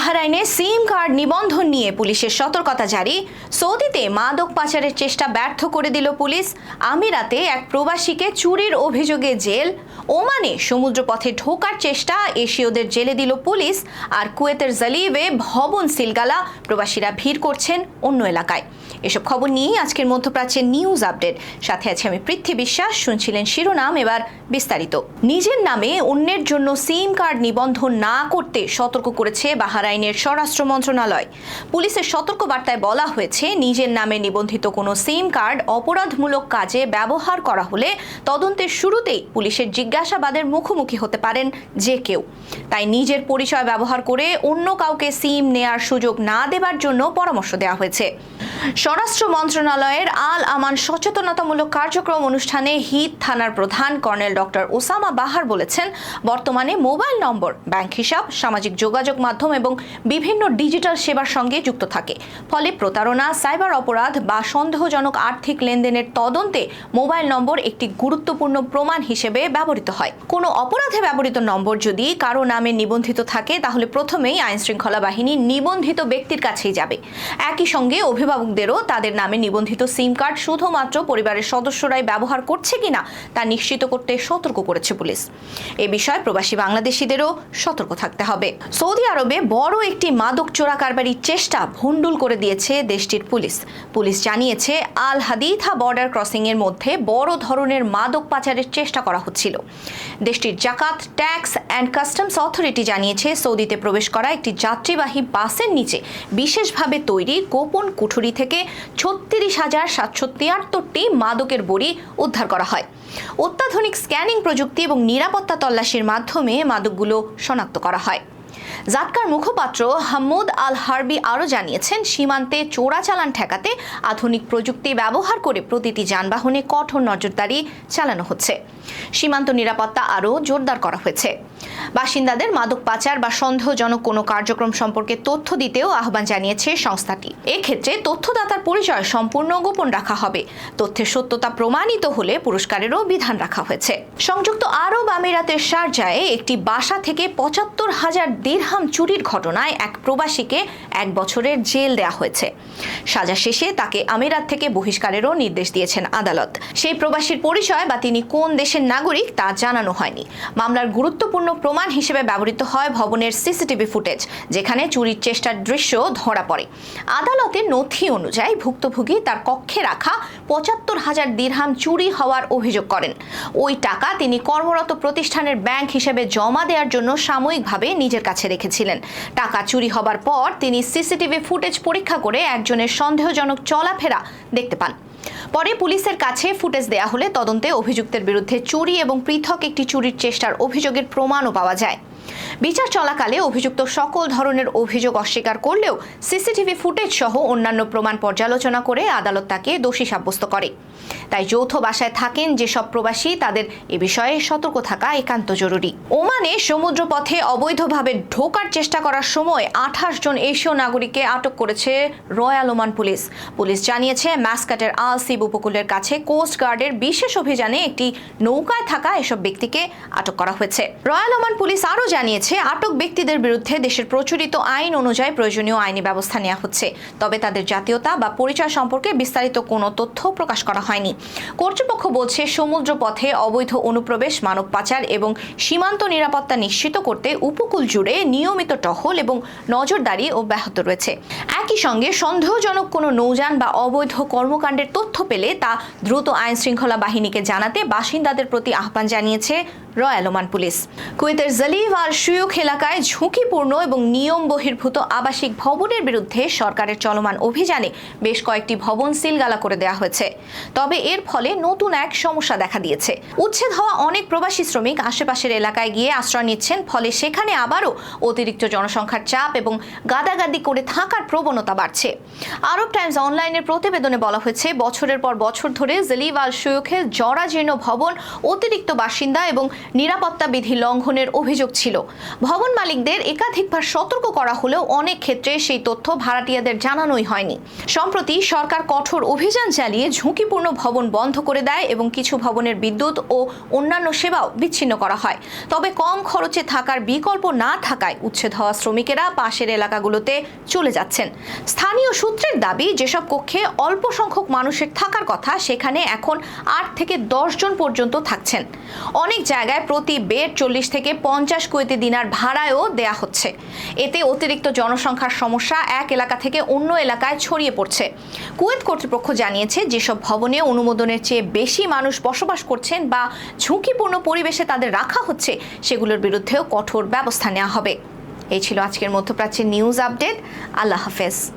বাহরাইনে সিম card নিবন্ধন নিয়ে পুলিশের সতর্কতা জারি। সৌদিতে মাদক পাচারের চেষ্টা ব্যর্থ করে দিল পুলিশ। আমিরাতে এক প্রবাসীকে চুরির অভিযোগে জেল। ওমানে সমুদ্রপথে ঢোকার চেষ্টা, এশীয়দের জেলে দিল পুলিশ। আর কুয়েতের জালিভে ভবন সিলগালা, প্রবাসীরা ভিড় করছেন অন্য এলাকায়। এসব খবর নিয়েই আজকের মধ্যপ্রাচ্যের নিউজ আপডেট। সাথে আছে আমি পৃথ্বী বিশ্বাস। শুনছিলেন শিরোনাম, এবার বিস্তারিত। নিজের নামে অন্যের জন্য সিম কার্ড নিবন্ধন না করতে সতর্ক করেছে বাহরাইনের স্বরাষ্ট্র মন্ত্রণালয়। পুলিশের সতর্ক বার্তায় বলা হয়েছে, নিজের নামে নিবন্ধিত কোনো সিম কার্ড অপরাধমূলক কাজে ব্যবহার করা হলে তদন্তের শুরুতেই পুলিশের জিজ্ঞাসাবাদের মুখোমুখি হতে পারেন যে কেউ। তাই নিজের পরিচয় ব্যবহার করে অন্য কাউকে সিম নেয়ার সুযোগ না দেবার জন্য পরামর্শ দেওয়া হয়েছে। স্বরাষ্ট্র মন্ত্রণালয়ের আল আমান সচেতনতামূলক কার্যক্রম অনুষ্ঠানে হিত থানার প্রধান কর্নেল ডক্টর ওসামা বাহার বলেছেন, বর্তমানে মোবাইল নম্বর, ব্যাংক হিসাব, সামাজিক যোগাযোগ মাধ্যম এবং বিভিন্ন ডিজিটাল সেবার সঙ্গে যুক্ত থাকে। ফলে প্রতারণা, সাইবার অপরাধ বা সন্দেহজনক আর্থিক লেনদেনের তদন্তে মোবাইল নম্বর একটি গুরুত্বপূর্ণ প্রমাণ হিসেবে ব্যবহৃত হয়। কোনো অপরাধে ব্যবহৃত নম্বর যদি কারো নামে নিবন্ধিত থাকে, তাহলে প্রথমেই আইনশৃঙ্খলা বাহিনী নিবন্ধিত ব্যক্তির কাছেই যাবে। একই সঙ্গে অভিভাবকদেরও তাদের নামে নিবন্ধিত সিম কার্ড শুধুমাত্র পরিবারের সদস্যরাই ব্যবহার করছে কিনা তা নিশ্চিত করতে সতর্ক করেছে পুলিশ। এ বিষয়ে প্রবাসী বাংলাদেশিদেরও সতর্ক থাকতে হবে। সৌদি আরবে বড় একটি মাদক চোরা কারবারির চেষ্টা ভণ্ডুল করে দিয়েছে দেশটির পুলিশ। পুলিশ জানিয়েছে, আল হাদিথা বর্ডার ক্রসিং এর মধ্যে বড় ধরনের মাদক পাচারের চেষ্টা করা হচ্ছিল। দেশটির জাকাত, ট্যাক্স অ্যান্ড কাস্টমস অথরিটি জানিয়েছে, সৌদিতে প্রবেশ করা একটি যাত্রীবাহী বাসের নিচে বিশেষভাবে তৈরি গোপন কুঠুরি থেকে 36,773টি মাদকের বড়ি উদ্ধার করা হয়। অত্যাধুনিক স্ক্যানিং প্রযুক্তি এবং নিরাপত্তা তল্লাশির মাধ্যমে মাদকগুলো শনাক্ত করা হয়। জাটকার মুখপাত্র হামুদ আল হারবি আরও জানিয়েছেন, সীমান্তে চোরাচালান ঠেকাতে আধুনিক প্রযুক্তি ব্যবহার করে প্রতিটি যানবাহনে কঠোর নজরদারি চালানো হচ্ছে। সীমান্ত নিরাপত্তা আরও জোরদার করা হয়েছে। বাসিন্দাদের মাদক পাচার বা সন্দেহজনক কোনো কার্যক্রম সম্পর্কে তথ্য দিতেও আহ্বান জানিয়েছে সংস্থাটি। এক্ষেত্রে তথ্যদাতার পরিচয় সম্পূর্ণ গোপন রাখা হবে। তথ্যের সত্যতা প্রমাণিত হলে পুরস্কারেরও বিধান রাখা হয়েছে। সংযুক্ত আরব আমিরাতের শারজায়ে একটি বাসা থেকে 75,000 দিরহাম চুরির ঘটনায় এক প্রবাসীকে 1 বছরের জেল দেওয়া হয়েছে। সাজা শেষে তাকে আমিরাত থেকে বহিষ্কারেরও নির্দেশ দিয়েছেন আদালত। সেই প্রবাসীর পরিচয় বা তিনি কোন দেশের নাগরিক তা জানানো হয়নি। মামলার গুরুত্বপূর্ণ প্রমাণ হিসেবে ব্যবহৃত হয় ভবনের সিসিটিভি ফুটেজ, যেখানে চুরির চেষ্টার দৃশ্য ধরা পড়ে। আদালতের নথি অনুযায়ী ভুক্তভোগী তার কক্ষে রাখা 75,000 দিরহাম চুরি হওয়ার অভিযোগ করেন। ওই টাকা তিনি কর্মরত প্রতিষ্ঠানের ব্যাংক হিসেবে জমা দেওয়ার জন্য সাময়িকভাবে নিজের কাছে রেখেছিলেন। টাকা চুরি হবার পর তিনি সিসিটিভি ফুটেজ পরীক্ষা করে একজনের সন্দেহজনক চলাফেরা দেখতে পান। পরে পুলিশের কাছে ফুটেজ দেয়া হলে তদন্তে অভিযুক্তের বিরুদ্ধে চুরি এবং পৃথক একটি চুরির চেষ্টার অভিযোগের প্রমাণও পাওয়া যায়। বিচার চলাকালে অভিযুক্ত সকল ধরনের অভিযোগ অস্বীকার করলেও সিসিটিভি ফুটেজ সহ অন্যান্য প্রমাণ পর্যালোচনা করে আদালত তাকে দোষী সাব্যস্ত করে। তাই যৌথ বাসায় থাকেন যেসব প্রবাসী, তাদের এ বিষয়ে সতর্ক থাকা একান্ত জরুরি। ওমানে সমুদ্রপথে অবৈধভাবে ঢোকার চেষ্টা করার সময় 28 জন এশীয় নাগরিককে আটক করেছে রয়্যাল ওমান পুলিশ। পুলিশ জানিয়েছে, ম্যাসকাটের আল সিব উপকূলের কাছে কোস্ট গার্ডের বিশেষ অভিযানে একটি নৌকায় থাকা এসব ব্যক্তিকে আটক করা হয়েছে। রয়্যাল ওমান পুলিশ আরও জানিয়েছে, আটক ব্যক্তিদের বিরুদ্ধে দেশের প্রচলিত আইন অনুযায়ী প্রয়োজনীয় আইনি ব্যবস্থা নেওয়া হচ্ছে। তবে তাদের জাতীয়তা বা পরিচয় সম্পর্কে বিস্তারিত কোনো তথ্য প্রকাশ করা হয়নি। কর্তৃপক্ষ বলছে, সমুদ্র পথে অবৈধ অনুপ্রবেশ, মানব পাচার এবং সীমান্ত নিরাপত্তা নিশ্চিত করতে উপকূল জুড়ে নিয়মিত টহল এবং নজরদারি অব্যাহত রয়েছে। একই সঙ্গে সন্দেহজনক কোনো নৌযান বা অবৈধ কর্মকাণ্ডের তথ্য পেলে তা দ্রুত আইন শৃঙ্খলা বাহিনীকে জানাতে বাসিন্দাদের প্রতি আহ্বান জানিয়েছে রয়্যাল ওমান পুলিশ। কুয়েতের জালিভ আর শুয়ুখ এলাকায় ঝুঁকিপূর্ণ এবং নিয়ম বহির্ভূত আবাসিক ভবনের বিরুদ্ধে সরকারের চলমান অভিযানে বেশ কয়েকটি ভবন সিলগালা করে দেওয়া হয়েছে। তবে এর ফলে নতুন এক সমস্যা দেখা দিয়েছে। উচ্ছেদ হওয়া অনেক প্রবাসী শ্রমিক আশেপাশের এলাকায় গিয়ে আশ্রয় নিচ্ছেন। ফলে সেখানে আবারও অতিরিক্ত জনসংখ্যার চাপ এবং গাদাগাদি করে থাকার প্রবণতা বাড়ছে। আরব টাইমস অনলাইনের প্রতিবেদনে বলা হয়েছে, বছরের পর বছর ধরে জালিভ আর শুয়ুখে জরাজীর্ণ ভবন, অতিরিক্ত বাসিন্দা এবং নিরাপত্তা বিধি লঙ্ঘনের অভিযোগ ছিল। ভবন মালিকদের একাধিকবার সতর্ক করা হলেও অনেক ক্ষেত্রে সেই তথ্য ভাড়াটিয়াদের জানানোই হয়নি। সম্প্রতি সরকার কঠোর অভিযান চালিয়ে ঝুঁকিপূর্ণ ভবন বন্ধ করে দেয় এবং কিছু ভবনের বিদ্যুৎ ও অন্যান্য সেবাও বিচ্ছিন্ন করা হয়। তবে কম খরচে থাকার বিকল্প না থাকায় উচ্ছেদ হওয়া শ্রমিকেরা পাশের এলাকাগুলোতে চলে যাচ্ছেন। স্থানীয় সূত্রের দাবি, যেসব কক্ষে অল্প সংখ্যক মানুষের থাকার কথা সেখানে এখন 8 থেকে 10 জন পর্যন্ত থাকছেন। অনেক জায়গায় প্রতি বেড 40 থেকে 50 কুয়েতি দিনার ভাড়ায়ও দেয়া হচ্ছে। এতে অতিরিক্ত জনসংখ্যার সমস্যা এক এলাকা থেকে অন্য এলাকায় ছড়িয়ে পড়ছে। কুয়েত কর্তৃপক্ষ জানিয়েছে, যেসব ভবনে অনুমোদনের চেয়ে বেশি মানুষ বসবাস করছেন বা ঝুঁকিপূর্ণ পরিবেশে তাদের রাখা হচ্ছে সেগুলোর বিরুদ্ধেও কঠোর ব্যবস্থা নেওয়া হবে। এই ছিল আজকের মধ্যপ্রাচ্যের নিউজ আপডেট। আল্লাহ হাফেজ।